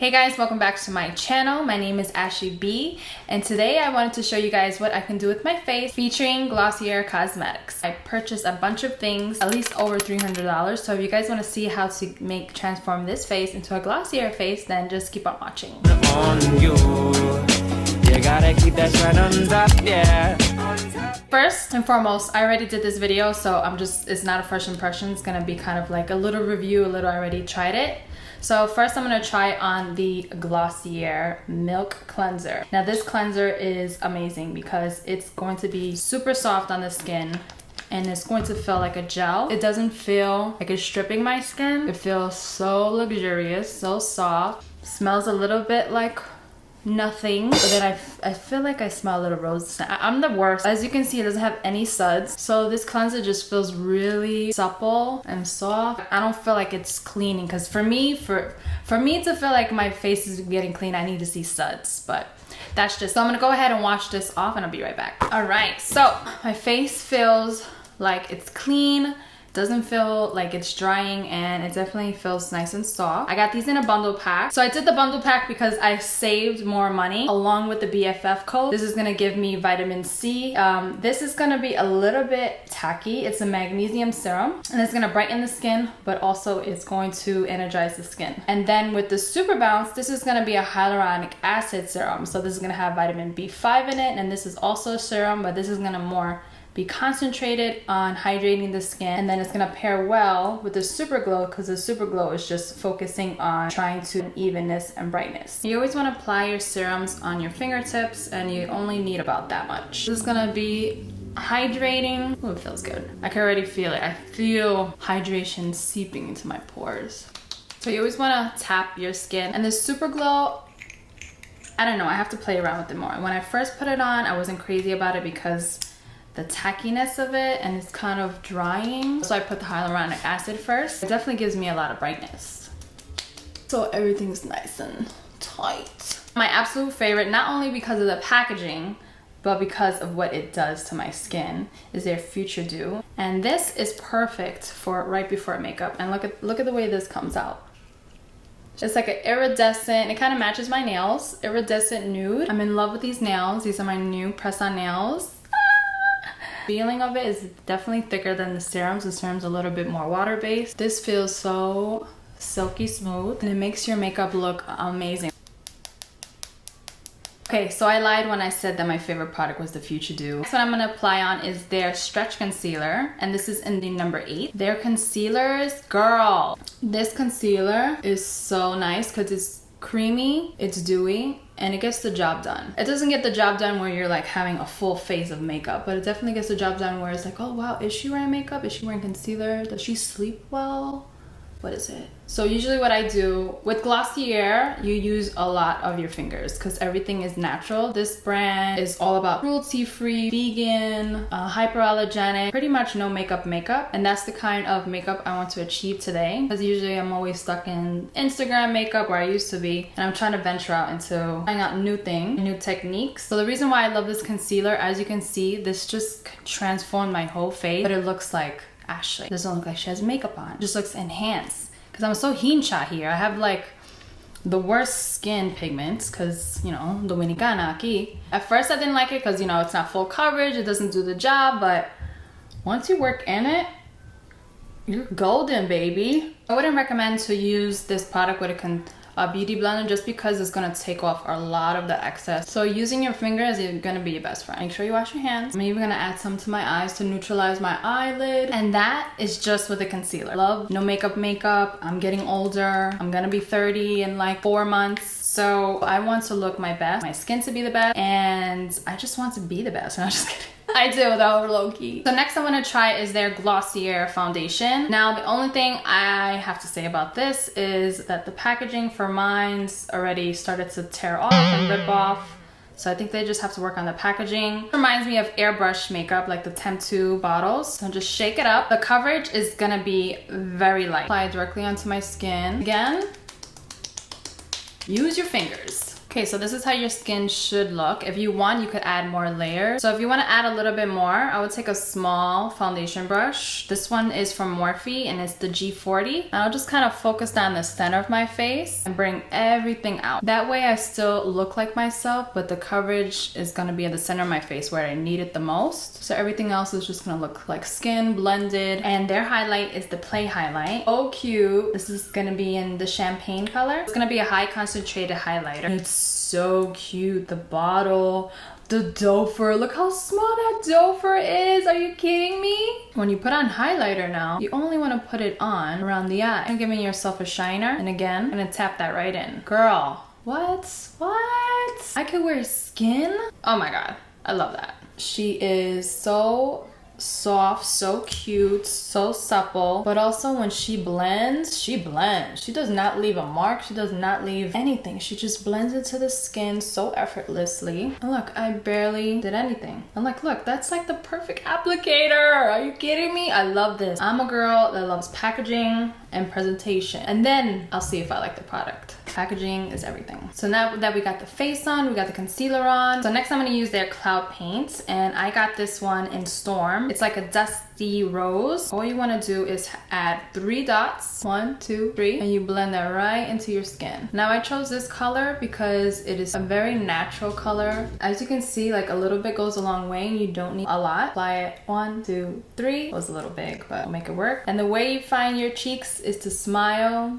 Hey guys, welcome back to my channel. My name is Ashley B, and today I wanted to show you guys what I can do with my face featuring Glossier Cosmetics. I purchased a bunch of things, at least over $300, so if you guys want to see how to transform this face into a glossier face, then just keep on watching. You gotta keep that shine on top, yeah. First and foremost, I already did this video, so it's not a first impression. It's gonna be kind of like a little review, I already tried it. So first I'm gonna try on the Glossier Milky Cleanser. Now this cleanser is amazing because it's going to be super soft on the skin and it's going to feel like a gel. It doesn't feel like it's stripping my skin. It feels so luxurious, so soft. Smells a little bit like nothing, but then I feel like I smell a little rose. I'm the worst. As you can see, it doesn't have any suds, so this cleanser just feels really supple and soft. I don't feel like it's cleaning, because for me to feel like my face is getting clean, I need to see suds, but that's just. So I'm gonna go ahead and wash this off and I'll be right back. All right, so my face feels like it's clean. Doesn't feel like it's drying, and it definitely feels nice and soft. I got these in a bundle pack. So I did the bundle pack because I saved more money along with the BFF code. This is gonna give me vitamin C. This is gonna be a little bit tacky. It's a magnesium serum and it's gonna brighten the skin, but also it's going to energize the skin. And then with the Super Bounce, this is gonna be a hyaluronic acid serum. So this is gonna have vitamin B5 in it, and this is also a serum, but this is gonna more be concentrated on hydrating the skin, and then it's gonna pair well with the Super Glow, because the Super Glow is just focusing on trying to evenness and brightness. You always want to apply your serums on your fingertips, and you only need about that much. This is gonna be hydrating. Ooh, it feels good. I can already feel it. I feel hydration seeping into my pores. So you always want to tap your skin, and the Super Glow, I don't know, I have to play around with it more. When I first put it on, I wasn't crazy about it because the tackiness of it, and it's kind of drying. So I put the hyaluronic acid first. It definitely gives me a lot of brightness. So everything's nice and tight. My absolute favorite, not only because of the packaging, but because of what it does to my skin, is their Futuredew. And this is perfect for right before makeup. And look at the way this comes out. It's like an iridescent, it kind of matches my nails, iridescent nude. I'm in love with these nails. These are my new press-on nails. Feeling of it is definitely thicker than the serums. The serum's a little bit more water-based. This feels so silky smooth, and it makes your makeup look amazing. Okay, so I lied when I said that my favorite product was the Futuredew. Next, what I'm gonna apply on is their Stretch Concealer, and this is in the number 8. Their concealers, girl, this concealer is so nice because it's creamy, it's dewy, and it gets the job done. It doesn't get the job done where you're like having a full face of makeup, but it definitely gets the job done where it's like, oh wow, is she wearing makeup? Is she wearing concealer? Does she sleep well? What is it? So usually what I do with Glossier, you use a lot of your fingers because everything is natural. This brand is all about cruelty-free, vegan, hypoallergenic, pretty much no makeup, and that's the kind of makeup I want to achieve today, because usually I'm always stuck in Instagram makeup, where I used to be, and I'm trying to venture out into trying out new things, new techniques. So the reason why I love this concealer, as you can see, this just transformed my whole face, but it looks like Ashley. It doesn't look like she has makeup on. It just looks enhanced. Because I'm so hincha here. I have like the worst skin pigments because, you know, Dominicana aquí. At first I didn't like it because, you know, it's not full coverage. It doesn't do the job. But once you work in it, you're golden, baby. I wouldn't recommend to use this product with a beauty blender, just because it's gonna take off a lot of the excess. So using your fingers is gonna be your best friend. Make sure you wash your hands. I'm even gonna add some to my eyes to neutralize my eyelid. And that is just with the concealer. Love no makeup. I'm getting older. I'm gonna be 30 in like 4 months. So I want to look my best, my skin to be the best, and I just want to be the best. No, I'm just kidding. I do though, low-key. So next I want to try is their Glossier foundation. Now the only thing I have to say about this is that the packaging for mine's already started to tear off and rip off. So I think they just have to work on the packaging. It reminds me of airbrush makeup, like the Temptu bottles. So just shake it up. The coverage is gonna be very light. Apply it directly onto my skin. Again, use your fingers. Okay, so this is how your skin should look. If you want, you could add more layers. So if you want to add a little bit more, I would take a small foundation brush. This one is from Morphe and it's the G40. And I'll just kind of focus down the center of my face and bring everything out. That way I still look like myself, but the coverage is going to be at the center of my face where I need it the most. So everything else is just going to look like skin blended. And their highlight is the Play highlight. Oh, cute. This is going to be in the champagne color. It's going to be a high concentrated highlighter. It's so cute. The bottle, the dofer. Look how small that dofer is. Are you kidding me? When you put on highlighter now, you only want to put it on around the eye. And giving yourself a shiner. And again, I'm gonna tap that right in. Girl, what? I could wear skin? Oh my god, I love that. She is so soft, so cute, so supple, but also when she blends. She does not leave a mark. She does not leave anything. She just blends into the skin so effortlessly. And look, I barely did anything. And like, look, that's like the perfect applicator. Are you kidding me? I love this. I'm a girl that loves packaging and presentation, and then I'll see if I like the product. Packaging is everything. So now that we got the face on, we got the concealer on. So next I'm gonna use their Cloud Paint, and I got this one in Storm. It's like a dusty rose. All you wanna do is add 3 dots, 1, 2, 3, and you blend that right into your skin. Now I chose this color because it is a very natural color. As you can see, like a little bit goes a long way and you don't need a lot. Apply it, 1, 2, 3. It was a little big, but I'll make it work. And the way you find your cheeks is to smile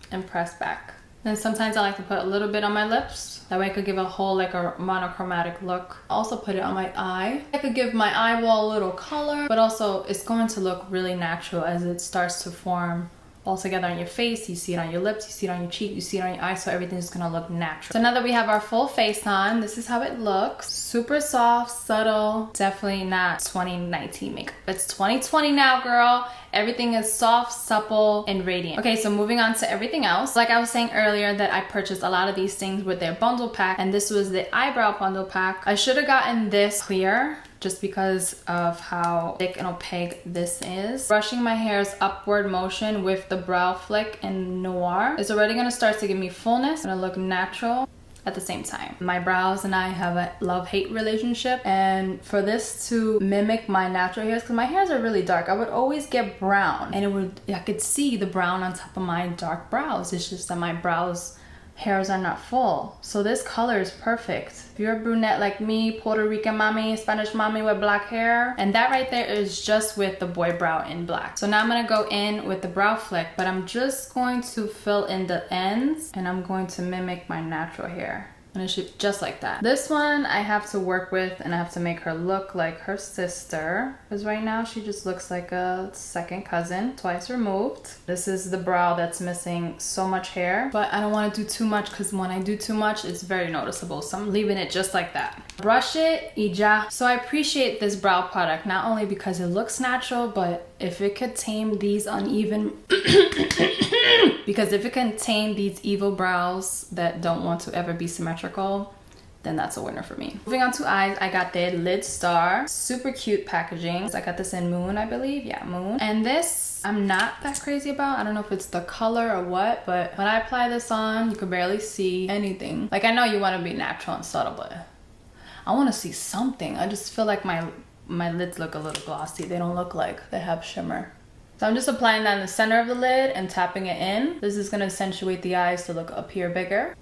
and press back. Then sometimes I like to put a little bit on my lips. That way I could give a whole like a monochromatic look. Also put it on my eye. I could give my eyeball a little color, but also it's going to look really natural as it starts to form all together on your face. You see it on your lips, you see it on your cheek, you see it on your eyes, so everything's gonna look natural. So now that we have our full face on, this is how it looks. Super soft, subtle, definitely not 2019 makeup. It's 2020 now, girl. Everything is soft, supple, and radiant. Okay, so moving on to everything else. Like I was saying earlier that I purchased a lot of these things with their bundle pack, and this was the eyebrow bundle pack. I should have gotten this clear, just because of how thick and opaque this is. Brushing my hair's upward motion with the brow flick in Noir is already gonna start to give me fullness. Gonna look natural at the same time. My brows and I have a love-hate relationship, and for this to mimic my natural hairs, because my hairs are really dark, I would always get brown, and I could see the brown on top of my dark brows. It's just that my hairs are not full. So this color is perfect. If you're a brunette like me, Puerto Rican mommy, Spanish mommy with black hair, and that right there is just with the boy brow in black. So now I'm gonna go in with the brow flick, but I'm just going to fill in the ends, and I'm going to mimic my natural hair. And it should just like that. This one I have to work with, and I have to make her look like her sister, because right now she just looks like a second cousin, twice removed. This is the brow that's missing so much hair, but I don't want to do too much, because when I do too much it's very noticeable, so I'm leaving it just like that. Brush it, y ya. So I appreciate this brow product not only because it looks natural, but if it could tame these uneven because if it can tame these evil brows that don't want to ever be symmetrical, then that's a winner for me. Moving on to eyes, I got the Lidstar. Super cute packaging. I got this in Moon, I believe. Yeah, Moon. And this, I'm not that crazy about. I don't know if it's the color or what, but when I apply this on, you can barely see anything. Like, I know you want to be natural and subtle, but I want to see something. I just feel like my lids look a little glossy. They don't look like they have shimmer. So I'm just applying that in the center of the lid and tapping it in. This is gonna accentuate the eyes to look up here bigger.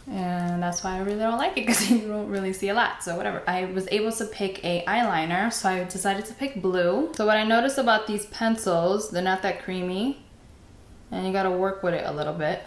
And that's why I really don't like it, because you don't really see a lot, so whatever. I was able to pick a eyeliner, so I decided to pick blue. So what I noticed about these pencils, they're not that creamy, and you gotta work with it a little bit.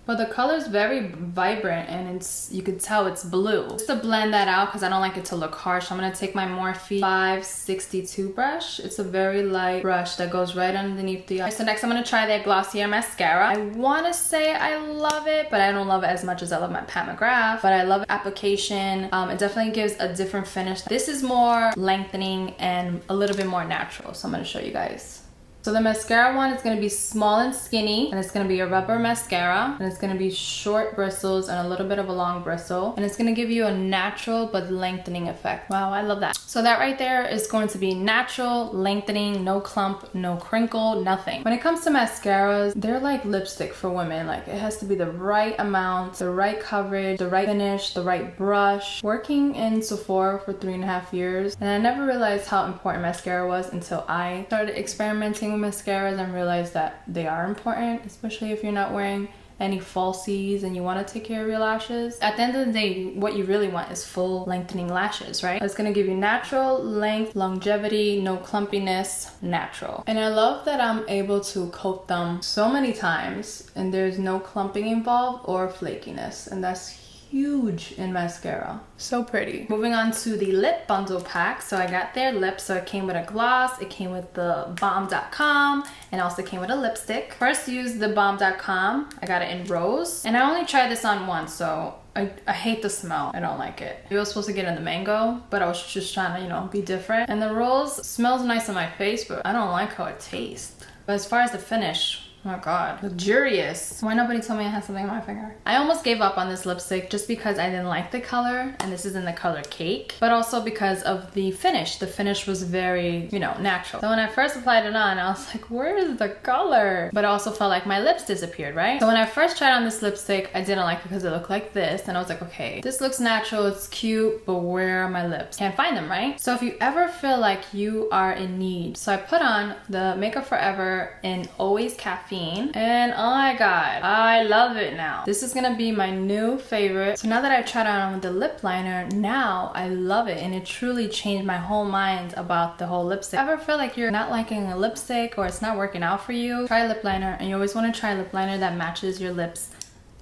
But the color is very vibrant, and you can tell it's blue. Just to blend that out, because I don't like it to look harsh, I'm gonna take my Morphe 562 brush. It's a very light brush that goes right underneath the eye. So next I'm gonna try their Glossier mascara. I wanna say I love it, but I don't love it as much as I love my Pat McGrath. But I love application. It definitely gives a different finish. This is more lengthening and a little bit more natural, so I'm gonna show you guys. So the mascara one is going to be small and skinny, and it's going to be a rubber mascara, and it's going to be short bristles and a little bit of a long bristle, and it's going to give you a natural but lengthening effect. Wow, I love that. So that right there is going to be natural, lengthening, no clump, no crinkle, nothing. When it comes to mascaras, they're like lipstick for women. Like, it has to be the right amount, the right coverage, the right finish, the right brush. Working in Sephora for 3.5 years, and I never realized how important mascara was until I started experimenting with mascaras and realized that they are important, especially if you're not wearing any falsies and you want to take care of your lashes. At the end of the day, what you really want is full lengthening lashes, right? It's going to give you natural length, longevity, no clumpiness, natural. And I love that I'm able to coat them so many times and there's no clumping involved or flakiness, and that's huge in mascara. So pretty. Moving on to the lip bundle pack. So I got their lips. So it came with a gloss, it came with the balmDotcom, and also came with a lipstick. First used the balmDotcom. I got it in rose, and I only tried this on once, so I hate the smell. I don't like it. I was supposed to get in the mango, but I was just trying to, you know, be different. And the rose smells nice on my face, but I don't like how it tastes. But as far as the finish, oh my god, luxurious. Why nobody told me I had something on my finger? I almost gave up on this lipstick just because I didn't like the color, and this is in the color Cake, but also because of the finish. The finish was very, you know, natural. So when I first applied it on, I was like, where is the color? But I also felt like my lips disappeared, right? So when I first tried on this lipstick, I didn't like it because it looked like this, and I was like, okay, this looks natural, it's cute, but where are my lips? Can't find them, right? So if you ever feel like you are in need, so I put on the Makeup Forever in Always Caffeine, and oh my god, I love it now. This is gonna be my new favorite. So now that I've tried it on with the lip liner, now I love it, and it truly changed my whole mind about the whole lipstick. Ever feel like you're not liking a lipstick or it's not working out for you? Try lip liner, and you always want to try lip liner that matches your lips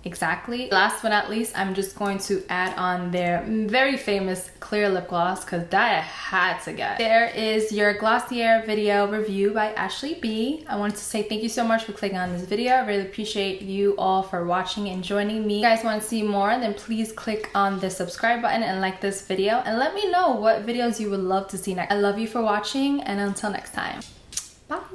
exactly. Last but not least, I'm just going to add on their very famous clear lip gloss, because that I had to get. There is your Glossier video review by Ashley B. I wanted to say thank you so much for clicking on this video. I really appreciate you all for watching and joining me. If you guys want to see more, then please click on the subscribe button and like this video, and let me know what videos you would love to see next. I love you for watching, and until next time, bye.